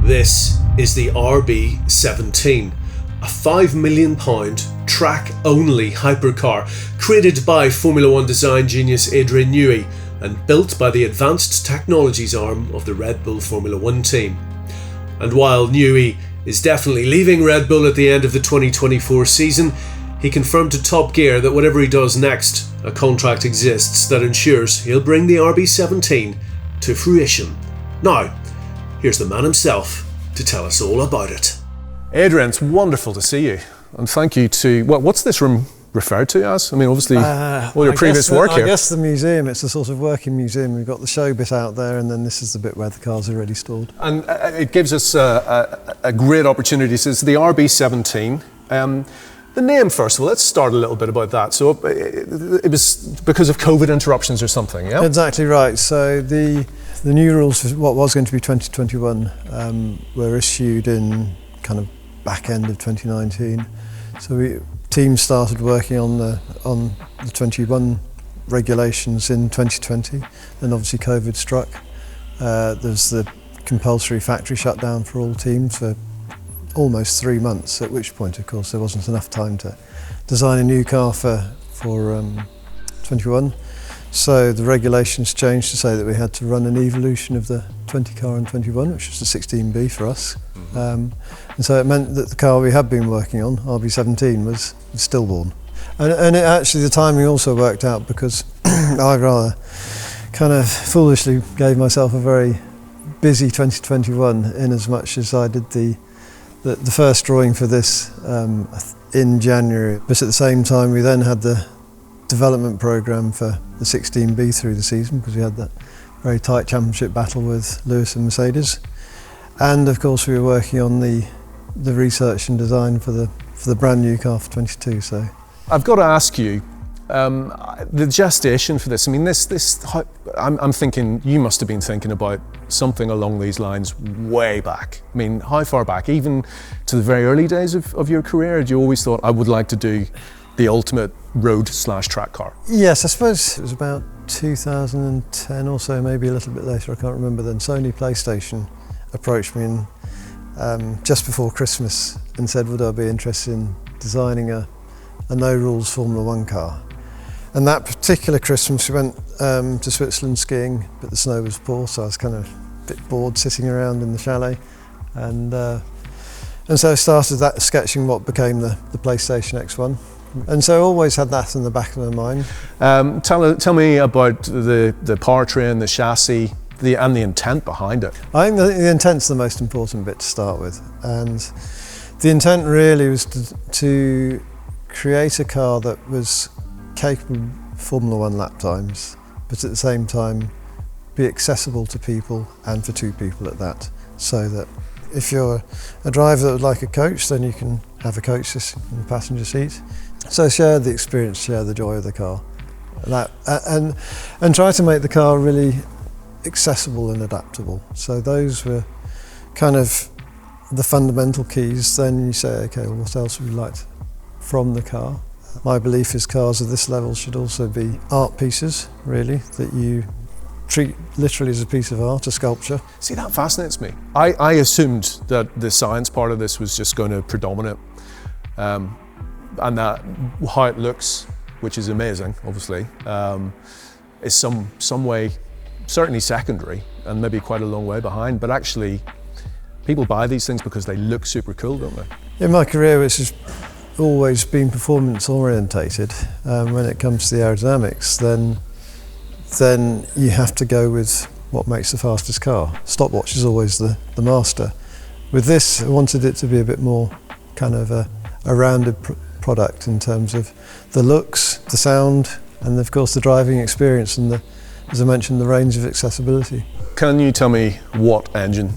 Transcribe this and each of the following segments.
This is the RB17, a £5 million track-only hypercar created by Formula One design genius Adrian Newey and built by the advanced technologies arm of the Red Bull Formula One team. And while Newey is definitely leaving Red Bull at the end of the 2024 season, he confirmed to Top Gear that whatever he does next, a contract exists that ensures he'll bring the RB17 to fruition. Now, here's the man himself to tell us all about it. Adrian, it's wonderful to see you. And thank you to, what's this room referred to as? I mean, obviously, all your previous work here. I guess the museum, it's a sort of working museum. We've got the show bit out there, and then this is the bit where the cars are really stored. And it gives us a great opportunity. So it's the RB17. The name, first of all, let's start a little bit about that. So it was because of COVID interruptions or something, yeah? Exactly right. So the new rules for what was going to be 2021 were issued in kind of back end of 2019. So teams started working on the 21 regulations in 2020, and obviously COVID struck. There's the compulsory factory shutdown for all teams for almost 3 months, at which point, of course, there wasn't enough time to design a new car for 21. So the regulations changed to say that we had to run an evolution of the 20 car and 21, which was the 16B for us. And so it meant that the car we had been working on, RB17, was stillborn. And it actually, the timing also worked out because I rather kind of foolishly gave myself a very busy 2021 in as much as I did the first drawing for this in January. But at the same time, we then had the development programme for the 16B through the season, because we had that very tight championship battle with Lewis and Mercedes. And of course, we were working on the research and design for the brand new car for 22. So I've got to ask you, the gestation for this. I mean, I'm thinking you must have been thinking about something along these lines way back. I mean, how far back? Even to the very early days of your career? Had you always thought, I would like to do the ultimate road/track car? Yes, I suppose it was about 2010 or so, maybe a little bit later, I can't remember then. Sony PlayStation approached me just before Christmas and said, would I be interested in designing a no-rules Formula One car? And that particular Christmas we went to Switzerland skiing, but the snow was poor, so I was kind of a bit bored sitting around in the chalet. And so I started that sketching what became the PlayStation X1. And so I always had that in the back of my mind. Tell me about the powertrain, the chassis, and the intent behind it. I think the intent's the most important bit to start with. And the intent really was to create a car that was capable of Formula One lap times, but at the same time be accessible to people, and for two people at that. So that if you're a driver that would like a coach, then you can have a coach in the passenger seat. So share the experience, share the joy of the car, and try to make the car really accessible and adaptable. So those were kind of the fundamental keys. Then you say, okay, well, what else would you like from the car? My belief is cars of this level should also be art pieces, really, that you treat literally as a piece of art, a sculpture. See, that fascinates me. I assumed that the science part of this was just going to predominate, and that how it looks, which is amazing, obviously, is some way certainly secondary and maybe quite a long way behind. But actually, people buy these things because they look super cool, don't they? In my career, which has always been performance orientated, when it comes to the aerodynamics, then you have to go with what makes the fastest car. Stopwatch is always the master. With this, I wanted it to be a bit more kind of a rounded product in terms of the looks, the sound, and of course the driving experience, and as I mentioned, the range of accessibility. Can you tell me what engine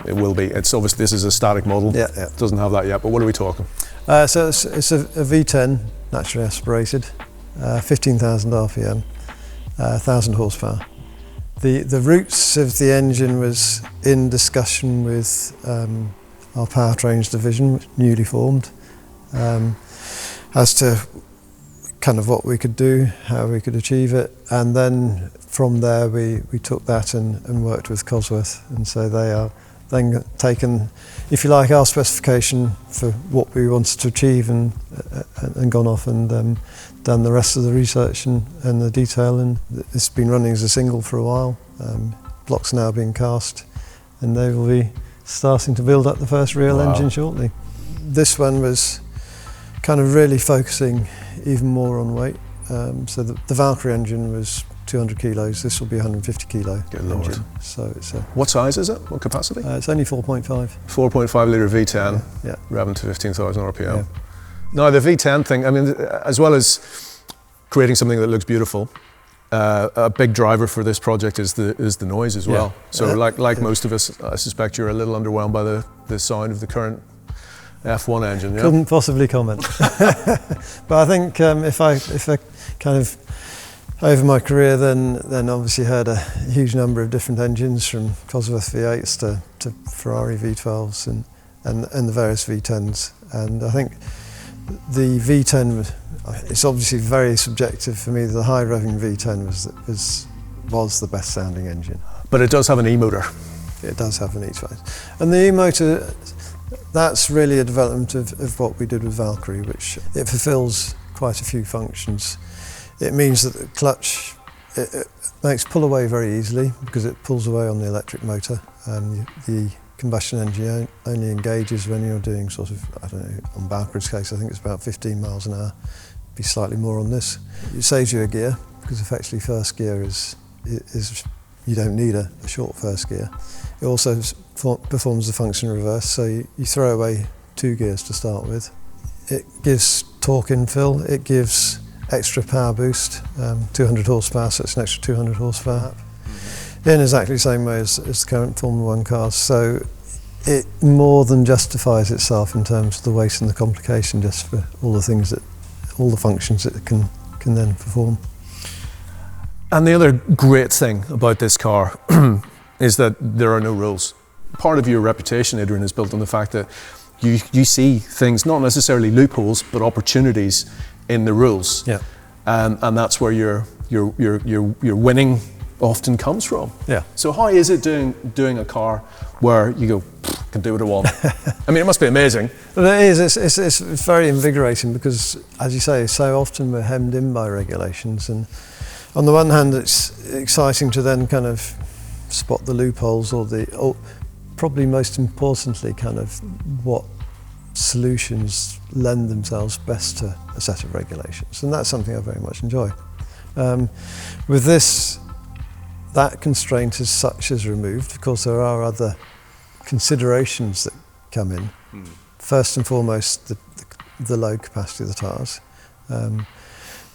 it will be? It's obviously, this is a static model. Yeah. It doesn't have that yet, but what are we talking? So it's a V10, naturally aspirated, 15,000 RPM, 1,000 horsepower. The roots of the engine was in discussion with our Powertrains division, newly formed, as to kind of what we could do, how we could achieve it, and then from there we took that and worked with Cosworth, and so they are then taken, if you like, our specification for what we wanted to achieve and gone off and done the rest of the research and the detail. And it's been running as a single for a while. Blocks are now being cast, and they will be starting to build up the first real engine shortly. This one was kind of really focusing even more on weight. So the Valkyrie engine was 200 kilos. This will be 150 kilo engine. So it's what size is it? What capacity? It's only 4.5. 4.5 litre V10, yeah. revving to 15,000 RPM. Yeah. Now the V10 thing, I mean, as well as creating something that looks beautiful, a big driver for this project is the noise as well. Yeah. So like most of us, I suspect you're a little underwhelmed by the sound of the current F1 engine. Yeah? Couldn't possibly comment. But I think if I kind of over my career, then obviously heard a huge number of different engines, from Cosworth V8s to Ferrari V12s and the various V10s. And I think the V10, it's obviously very subjective for me. The high revving V10 was the best sounding engine. But it does have an E-motor. It does have an E-motor. And the E-motor, that's really a development of what we did with Valkyrie, which it fulfills quite a few functions. It means that the clutch, it makes pull away very easily because it pulls away on the electric motor. The combustion engine only engages when you're doing sort of, I don't know, on Valkyrie's case I think it's about 15 miles an hour, be slightly more on this. It saves you a gear because effectively first gear is you don't need a short first gear. It also performs the function reverse, so you throw away 2 gears to start with. It gives torque infill, it gives extra power boost, 200 horsepower, so it's an extra 200 horsepower. In exactly the same way as the current Formula 1 cars, so it more than justifies itself in terms of the weight and the complication, just for all the functions that it can then perform. And the other great thing about this car is that there are no rules. Part of your reputation, Adrian, is built on the fact that you see things, not necessarily loopholes, but opportunities in the rules. Yeah. And that's where your winning often comes from. Yeah. So how is it doing a car where you go, can do what I want? I mean, it must be amazing. Well, it is. It's very invigorating because, as you say, so often we're hemmed in by regulations, and on the one hand, it's exciting to then kind of spot the loopholes or probably most importantly, kind of what solutions lend themselves best to a set of regulations, and that's something I very much enjoy. With this, that constraint as such is removed. Of course, there are other considerations that come in. First and foremost, the load capacity of the tyres.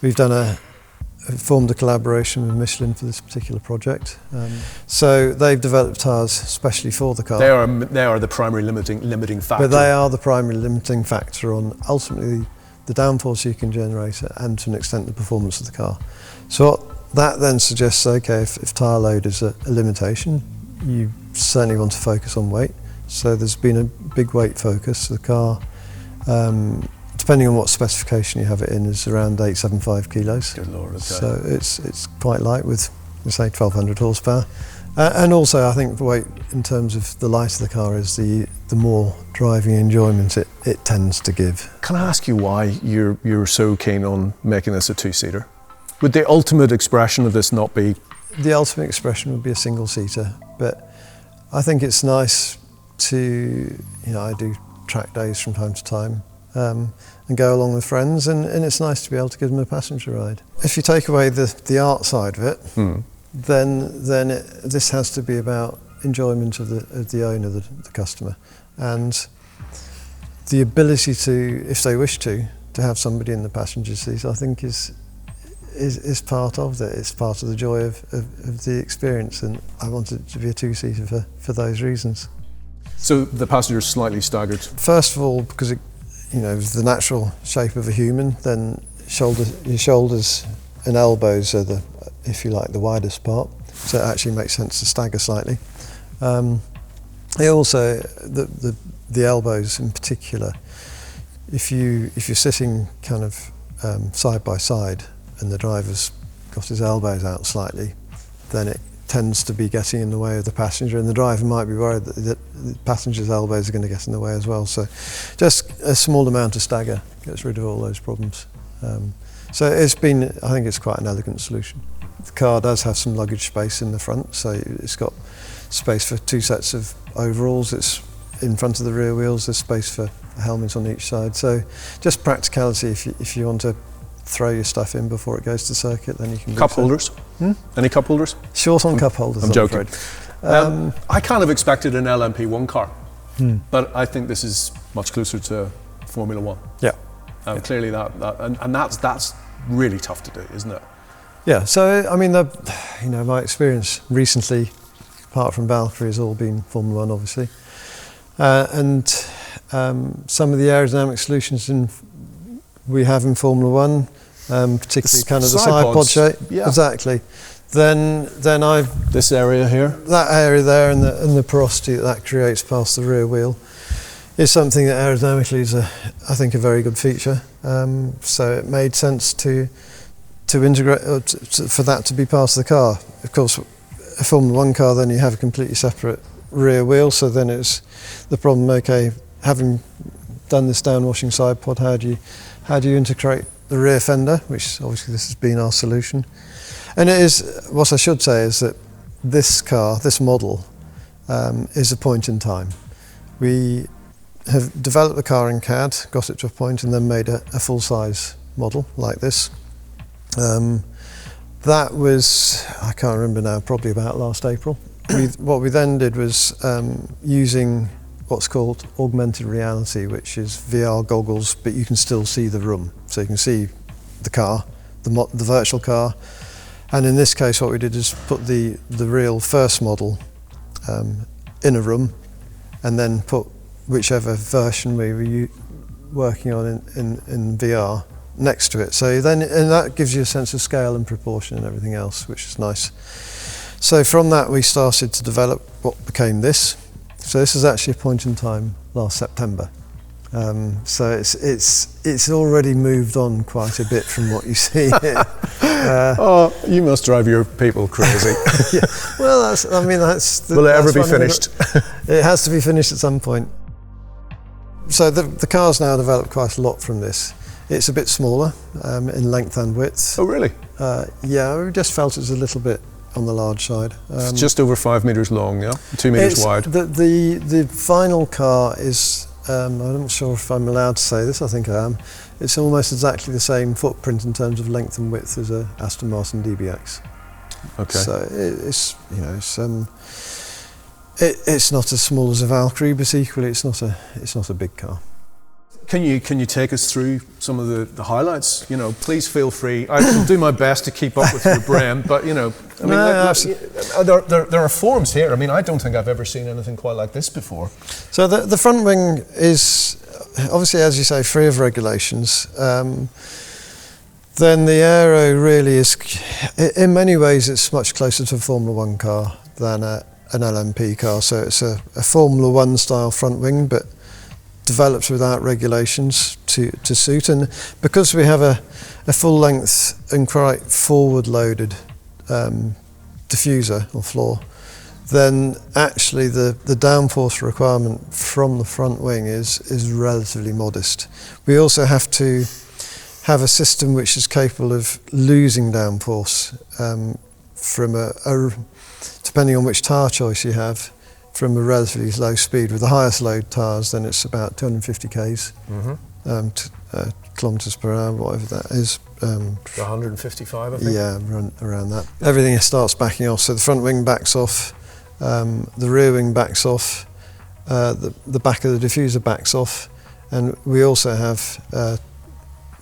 We've formed a collaboration with Michelin for this particular project. So they've developed tyres especially for the car. They are the primary limiting factor. But they are the primary limiting factor on ultimately the downforce you can generate and to an extent the performance of the car. So what that then suggests, okay, if tyre load is a limitation, you certainly want to focus on weight. So there's been a big weight focus. The car, depending on what specification you have it in, is around 875 kilos. Good Lord, okay. So it's quite light with, say, 1200 horsepower. And also I think the weight in terms of the lighter the car is, the more driving enjoyment it tends to give. Can I ask you why you're so keen on making this a 2-seater? Would the ultimate expression of this not be? The ultimate expression would be a single-seater, but I think it's nice to, I do track days from time to time and go along with friends, and it's nice to be able to give them a passenger ride. If you take away the art side of it, then this has to be about enjoyment of the owner, the customer, and the ability to, if they wish to have somebody in the passenger seat, I think is part of that. It's part of the joy of the experience, and I want it to be a 2-seater for those reasons. So the passenger's slightly staggered? First of all, because the natural shape of a human, then your shoulders and elbows are if you like, the widest part, so it actually makes sense to stagger slightly. It also, the elbows in particular, if you're sitting kind of side by side and the driver's got his elbows out slightly, then it tends to be getting in the way of the passenger, and the driver might be worried that the passenger's elbows are going to get in the way as well. So just a small amount of stagger gets rid of all those problems. So it's been, I think it's quite an elegant solution. The car does have some luggage space in the front, so it's got space for 2 sets of overalls. It's in front of the rear wheels, there's space for a helmet on each side. So just practicality, if you want to throw your stuff in before it goes to circuit, then you can. Cup holders? Any cup holders? Short on cup holders, I'm joking. Afraid. I kind of expected an LMP1 car, but I think this is much closer to Formula One. Yeah. Clearly that's really tough to do, isn't it? Yeah, so I mean, my experience recently, apart from Valkyrie, has all been Formula One, obviously, and some of the aerodynamic solutions we have in Formula One, particularly kind of the side pod shape. Yeah. Exactly. Then this area here, that area there, and the porosity that creates past the rear wheel is something that aerodynamically is I think a very good feature. So it made sense to integrate for that to be part of the car. Of course, a Formula One car, then you have a completely separate rear wheel. So then it's the problem. Okay, having done this downwashing side pod, how do you integrate the rear fender? Which obviously this has been our solution. And it is, what I should say is that this car, this model, is a point in time. We have developed the car in CAD, got it to a point, and then made a full-size model like this. That was, I can't remember now, probably about last April. What we then did was using what's called augmented reality, which is VR goggles, but you can still see the room. So you can see the car, the virtual car. And in this case, what we did is put the real first model in a room, and then put whichever version we were working on in VR next to it. So then, and that gives you a sense of scale and proportion and everything else, which is nice. So from that, we started to develop what became this. So this is actually a point in time last September. So it's already moved on quite a bit from what you see here. Oh, you must drive your people crazy. Yeah. Well, that's. Will it ever be finished? It has to be finished at some point. So the car's now developed quite a lot from this. It's a bit smaller in length and width. Oh, really? Yeah, we just felt it was a little bit on the large side. It's just over 5 metres long, yeah? 2 metres wide. The final car is, I'm not sure if I'm allowed to say this, I think I am. It's almost exactly the same footprint in terms of length and width as a Aston Martin DBX. Okay. So it's not as small as a Valkyrie, but equally it's not a big car. Can you take us through some of the highlights? You know, please feel free. I will do my best to keep up with your brain, but you know, I mean, there are forms here. I mean, I don't think I've ever seen anything quite like this before. So the front wing is obviously, as you say, free of regulations. Then the aero really is, in many ways, it's much closer to a Formula One car than an LMP car. So it's a Formula One style front wing, but developed without regulations to suit. And because we have a full length and quite forward loaded diffuser or floor, then actually the downforce requirement from the front wing is relatively modest. We also have to have a system which is capable of losing downforce from depending on which tyre choice you have, from a relatively low speed. With the highest load tyres, then it's about 250 k's, kilometres per hour, whatever that is. 155, I think. Yeah, around that. Everything starts backing off, so the front wing backs off, the rear wing backs off, the back of the diffuser backs off, and we also have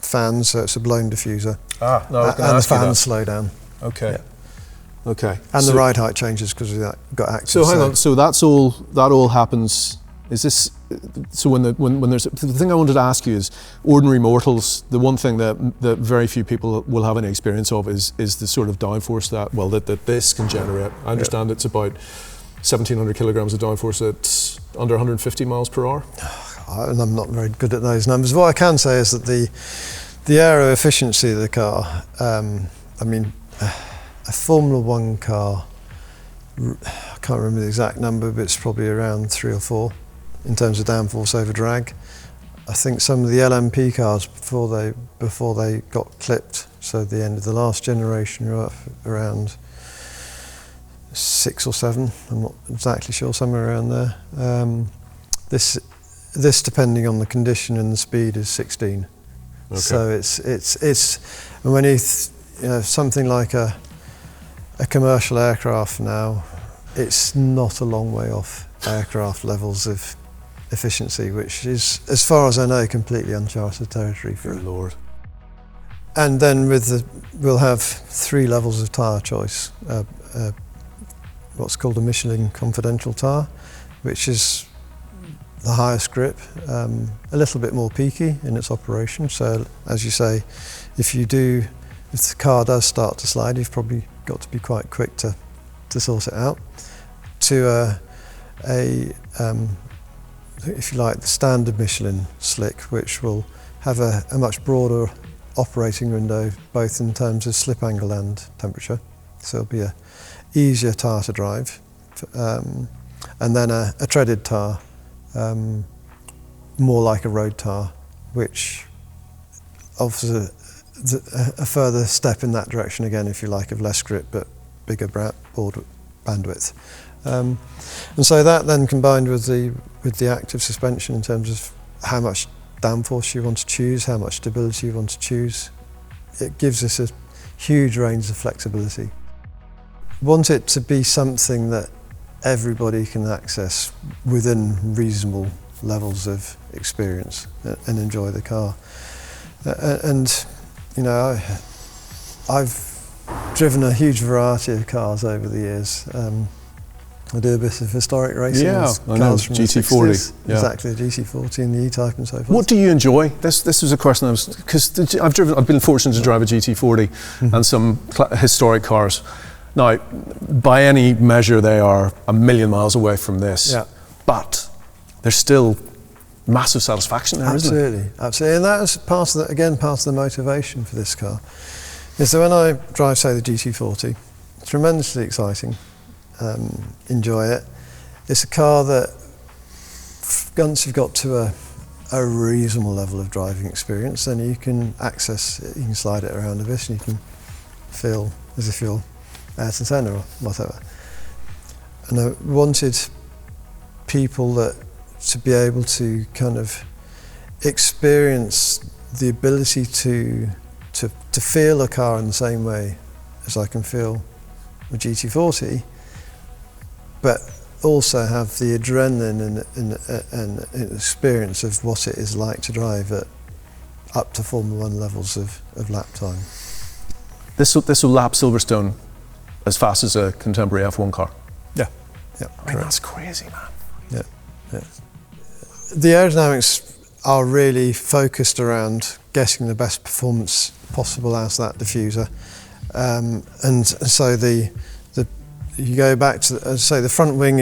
fans, so it's a blown diffuser. And the fans slow down. Okay. Yeah. Okay. And the ride height changes because we've got active. So hang on. So that all happens. Is this? So when there's the thing I wanted to ask you is, ordinary mortals, the one thing that very few people will have any experience of is the sort of downforce that this can generate. I understand it's about 1,700 kilograms of downforce at under 150 miles per hour. I'm not very good at those numbers. What I can say is that the aero efficiency of the car. I mean. A Formula One car I can't remember the exact number, but it's probably around 3 or 4 in terms of downforce over drag. I think some of the LMP cars before they got clipped, so the end of the last generation, were up around 6 or 7. I'm not exactly sure, somewhere around there. This depending on the condition and the speed is 16. Okay. So it's when you know, something like a commercial aircraft now, it's not a long way off aircraft levels of efficiency, which is, as far as I know, completely uncharted territory for Good Lord. And then we'll have 3 levels of tyre choice. What's called a Michelin Confidential tyre, which is the highest grip, a little bit more peaky in its operation. So, as you say, if the car does start to slide, you've probably got to be quite quick to sort it out. To if you like, the standard Michelin slick, which will have a much broader operating window, both in terms of slip angle and temperature. So it'll be a easier tyre to drive. And then a treaded tyre, more like a road tyre, which offers a further step in that direction again, if you like, of less grip but bigger board bandwidth. And so that then combined with the active suspension in terms of how much downforce you want to choose, how much stability you want to choose, it gives us a huge range of flexibility. Want it to be something that everybody can access within reasonable levels of experience and enjoy the car. And you know, I've driven a huge variety of cars over the years. I do a bit of historic racing. Yeah, I know, GT40. Yeah. Exactly, the GT40 and the E-Type and so forth. What do you enjoy? This was a question because I've been fortunate to drive a GT40 and some historic cars. Now, by any measure, they are a million miles away from this. Yeah. But there's still massive satisfaction there, isn't there? Absolutely. And that is part of the motivation for this car. Is that when I drive, say, the GT40, it's tremendously exciting. Enjoy it. It's a car that once you've got to a reasonable level of driving experience, then you can slide it around a bit and you can feel as if you're Ayrton Senna or whatever. And I wanted people to be able to kind of experience the ability to feel a car in the same way as I can feel a GT40, but also have the adrenaline and experience of what it is like to drive at up to Formula 1 levels of lap time. This will lap Silverstone as fast as a contemporary F1 car. Yeah. I mean, that's crazy, man. Yeah. The aerodynamics are really focused around getting the best performance possible as that diffuser, and so you go back to say the front wing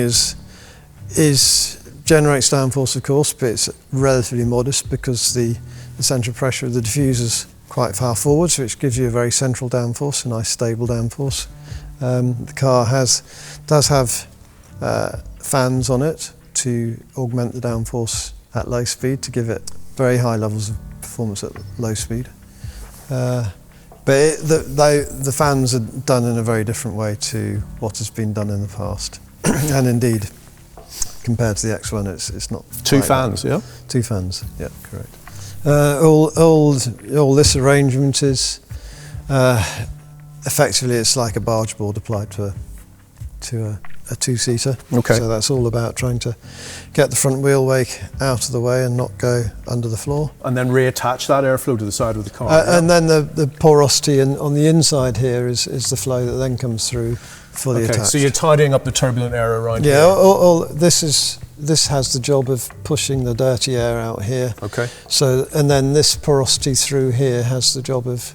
generates downforce, of course, but it's relatively modest because the central pressure of the diffuser's quite far forwards, which gives you a very central downforce, a nice stable downforce. The car does have fans on it to augment the downforce at low speed to give it very high levels of performance at low speed. But the fans are done in a very different way to what has been done in the past. And indeed, compared to the X1, it's not. Two fans, yeah? Two fans, yeah, correct. All this arrangement is effectively it's like a barge board applied to a two-seater. Okay. So that's all about trying to get the front wheel wake out of the way and not go under the floor. And then reattach that airflow to the side of the car. And then the porosity on the inside here is the flow that then comes through fully attached. So you're tidying up the turbulent air around here. Yeah, this has the job of pushing the dirty air out here. Okay. So, and then this porosity through here has the job of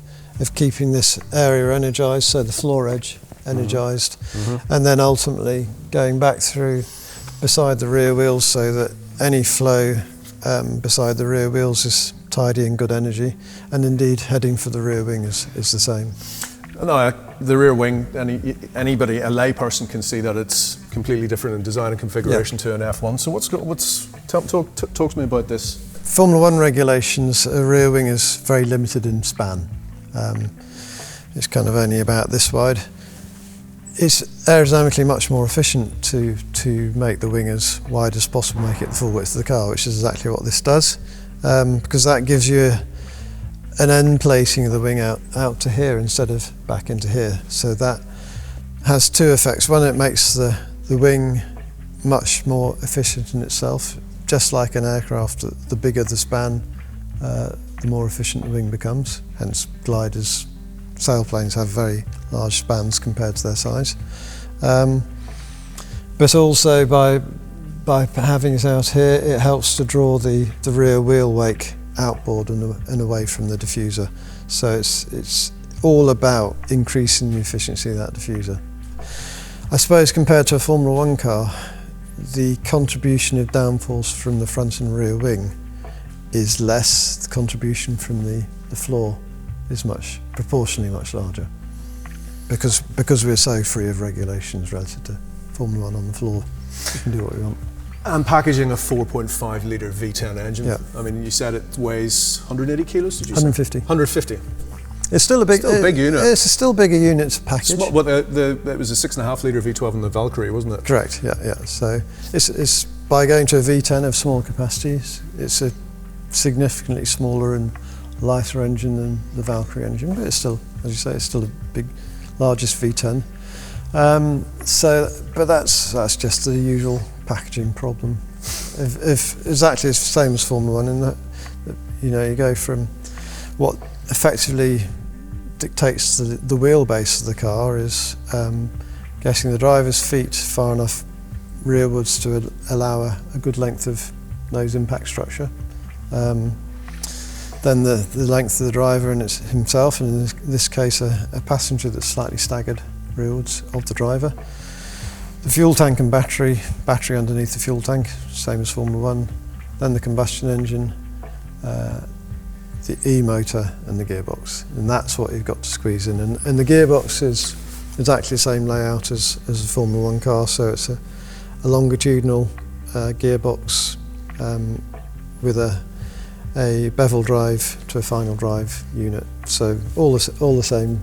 keeping this area energized, so the floor edge energized, and then ultimately going back through beside the rear wheels so that any flow beside the rear wheels is tidy and good energy, and indeed heading for the rear wing is the same. No, the rear wing, anybody, a layperson can see that it's completely different in design and configuration to an F1. So talk to me about this. Formula One regulations, a rear wing is very limited in span. It's kind of only about this wide. It's aerodynamically much more efficient to make the wing as wide as possible, make it the full width of the car, which is exactly what this does, because that gives you an end placing of the wing out to here instead of back into here. So that has two effects. One, it makes the wing much more efficient in itself. Just like an aircraft, the bigger the span, the more efficient the wing becomes. Hence, gliders, sailplanes have very large spans compared to their size. But also by having it out here, it helps to draw the rear wheel wake outboard and away from the diffuser. So it's all about increasing the efficiency of that diffuser. I suppose compared to a Formula One car, the contribution of downforce from the front and rear wing is less. The contribution from the floor is proportionally much larger, because we're so free of regulations relative to Formula One on the floor. We can do what we want. And packaging a 4.5 litre V10 engine. Yeah. I mean, you said it weighs 180 kilos, did you 150. say? 150. It's still a big unit. It's a still bigger unit to package. It was a 6.5 litre V12 in the Valkyrie, wasn't it? Correct, yeah. So it's by going to a V10 of small capacities, it's a significantly smaller and lighter engine than the Valkyrie engine, but it's still, as you say, it's still a largest V10. But that's just the usual packaging problem. If exactly it's the same as Formula One, in that you go from what effectively dictates the wheelbase of the car is getting the driver's feet far enough rearwards to allow a good length of nose impact structure. Then the length of the driver and himself, and in this case a passenger that's slightly staggered rearwards of the driver. The fuel tank and battery underneath the fuel tank, same as Formula One. Then the combustion engine, the e-motor and the gearbox, and that's what you've got to squeeze in. And the gearbox is exactly the same layout as a Formula One car, so it's a longitudinal gearbox with a bevel drive to a final drive unit. So all the same.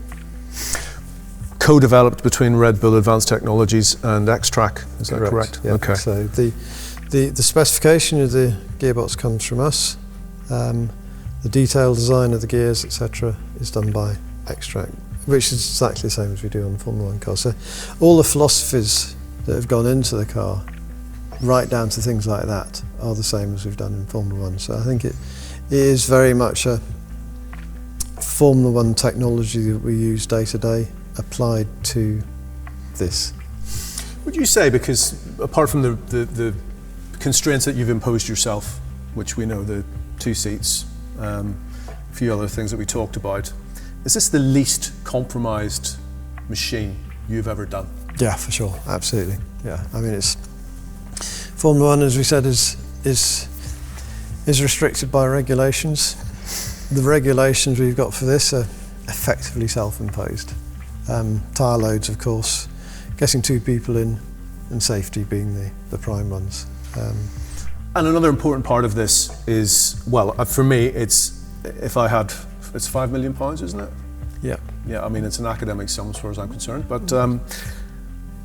Co-developed between Red Bull Advanced Technologies and X-Track, is that correct? Yeah. Okay. So the specification of the gearbox comes from us. The detailed design of the gears, etc., is done by X-Track, which is exactly the same as we do on the Formula One car. So all the philosophies that have gone into the car, right down to things like that, are the same as we've done in Formula One. So I think it is very much a Formula One technology that we use day to day, applied to this. Would you say, because apart from the constraints that you've imposed yourself, which we know, the 2 seats, a few other things that we talked about, is this the least compromised machine you've ever done? Yeah, for sure, absolutely. Yeah, I mean, it's Formula One, as we said, is restricted by regulations. The regulations we've got for this are effectively self-imposed. Tyre loads, of course, getting 2 people in, and safety being the prime ones. And another important part of this is, well, for me, it's £5 million, isn't it? Yeah. Yeah, I mean, it's an academic sum as far as I'm concerned, but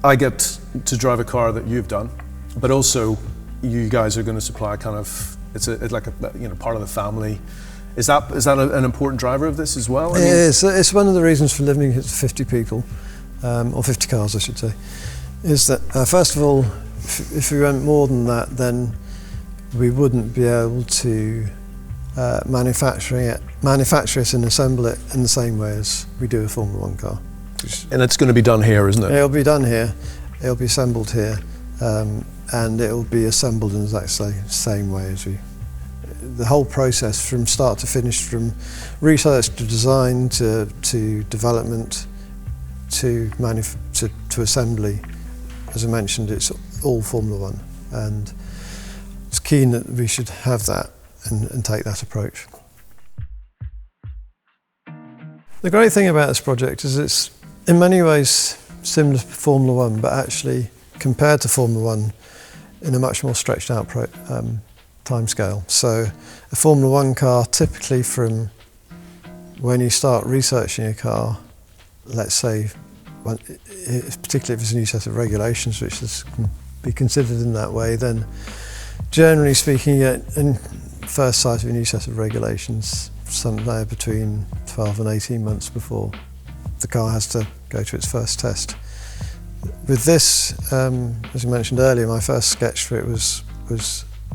I get to drive a car that you've done, but also you guys are going to supply it's like a part of the family. Is that an important driver of this as well? It is. It's one of the reasons for limiting it to 50 people, or 50 cars, I should say, is that first of all, if we went more than that, then we wouldn't be able to manufacture it and assemble it in the same way as we do a Formula One car. And it's going to be done here, isn't it? It'll be done here. It'll be assembled here, and it'll be assembled in the exact same way as we. The whole process from start to finish, from research to design to development to assembly, as I mentioned, it's all Formula One, and it's keen that we should have that and take that approach. The great thing about this project is it's in many ways similar to Formula One, but actually compared to Formula One in a much more stretched out timescale. So a Formula One car, typically from when you start researching a car, let's say, particularly if it's a new set of regulations, which can be considered in that way, then generally speaking, in first sight of a new set of regulations, somewhere between 12 and 18 months before the car has to go to its first test. With this, as you mentioned earlier, my first sketch for it was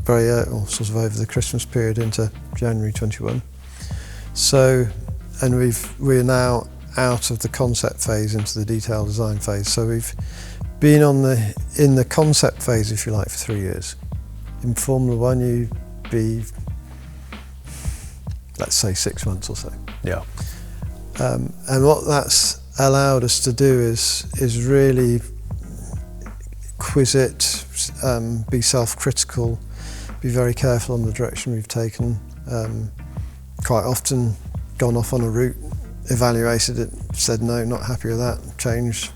very early, sort of over the Christmas period into January 21. So, and we're now out of the concept phase into the detailed design phase. So we've been in the concept phase, if you like, for 3 years. In Formula One, you'd be, let's say, 6 months or so. Yeah. And what that's allowed us to do is really quiz it, be self-critical, be very careful on the direction we've taken. Quite often gone off on a route, evaluated it, said no, not happy with that, changed,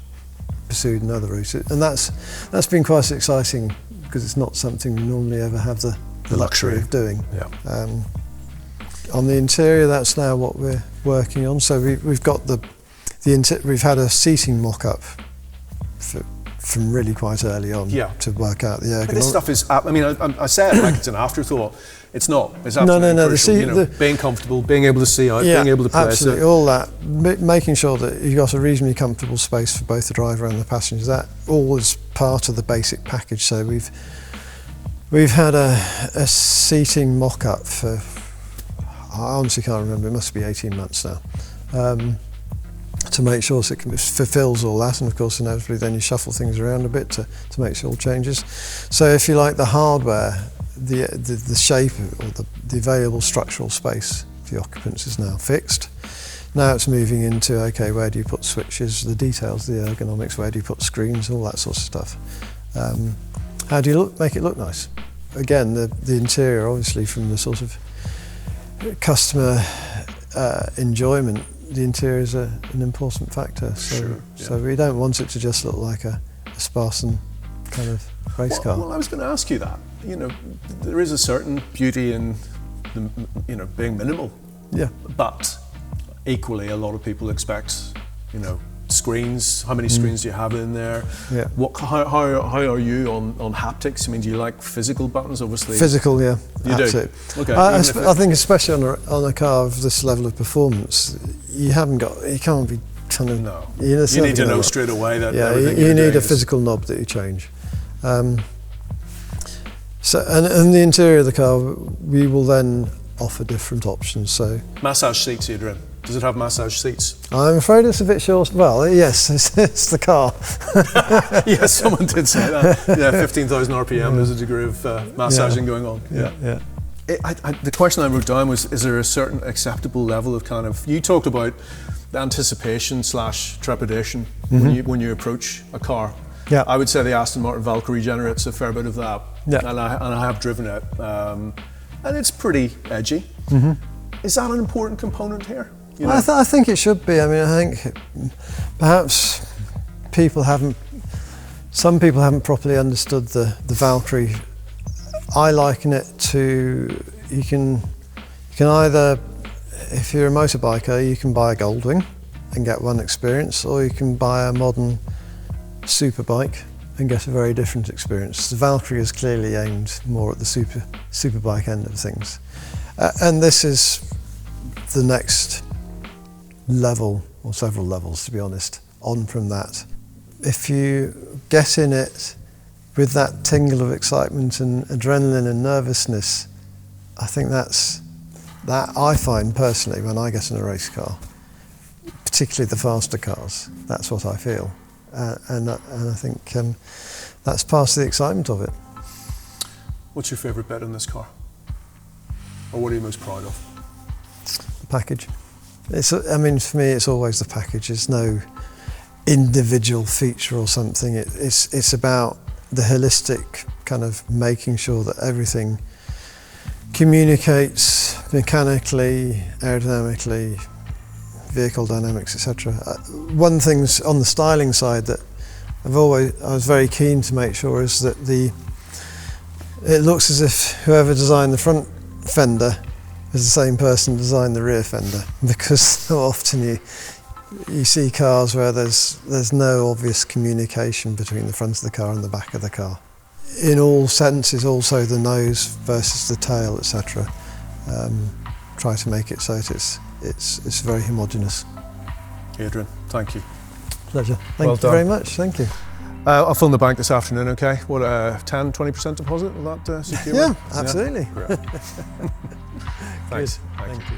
pursued another route. And that's been quite exciting because it's not something we normally ever have the luxury of doing. Yeah. On the interior, that's now what we're working on. So we've got we've had a seating mock-up from really quite early on to work out the ergonomics. But this stuff is, I mean, I say it like it's an afterthought. It's not. It's absolutely crucial. Being comfortable, being able to see out, being able to place absolutely, all that. Making sure that you've got a reasonably comfortable space for both the driver and the passengers. That all is part of the basic package. So we've had a seating mock-up for, I honestly can't remember, it must be 18 months now, to make sure it fulfills all that, and of course inevitably then you shuffle things around a bit to make sure all changes. So if you like, the hardware, the shape or the available structural space for the occupants is now fixed. Now it's moving into, okay, where do you put switches, the details, the ergonomics, where do you put screens, all that sort of stuff. How do you make it look nice? Again, the interior, obviously, from the sort of customer enjoyment, the interior is an important factor. So we don't want it to just look like a Spartan kind of race car. Well, I was going to ask you that. You know, there is a certain beauty in being minimal. Yeah. But equally, a lot of people expect, screens. How many screens do you have in there? Yeah. How are you on haptics? I mean, do you like physical buttons? Obviously. Physical, yeah. You absolutely. Do. Okay. I think especially on a car of this level of performance, you can't be kind of. No. You need to know straight away that. Yeah. You need a physical knob that you change. So and the interior of the car, we will then offer different options. So massage seats, Adrian. Does it have massage seats? I'm afraid it's a bit short. Well, yes, it's the car. Yes, someone did say that. Yeah, 15,000 RPM. There's a degree of massaging going on. Yeah. The question I wrote down was: is there a certain acceptable level of kind of? You talked about the anticipation / trepidation when you approach a car. Yeah. I would say the Aston Martin Valkyrie generates a fair bit of that. Yeah. And I have driven it, and it's pretty edgy. Mm-hmm. Is that an important component here? I think it should be. I mean, I think perhaps some people haven't properly understood the Valkyrie. I liken it to, you can either, if you're a motorbiker, you can buy a Goldwing and get one experience, or you can buy a modern superbike and get a very different experience. The Valkyrie is clearly aimed more at the superbike end of things. And this is the next level, or several levels to be honest, on from that. If you get in it with that tingle of excitement and adrenaline and nervousness, I think that I find personally when I get in a race car, particularly the faster cars, that's what I feel. And I think that's part of the excitement of it. What's your favourite bit in this car? Or what are you most proud of? The package. For me, it's always the package. There's no individual feature or something. It's about the holistic kind of making sure that everything communicates mechanically, aerodynamically, vehicle dynamics, etc. One thing's on the styling side that I was very keen to make sure is that it looks as if whoever designed the front fender is the same person who designed the rear fender, because so often you see cars where there's no obvious communication between the front of the car and the back of the car. In all senses, also the nose versus the tail, etc. Try to make it so that it's very homogeneous. Adrian, thank you. Pleasure. Thank you very much. Thank you. I'll fill in the bank this afternoon, okay? What, 10-20% deposit? Will that secure? Yeah, absolutely. Yeah? Thanks. Good. Thank you.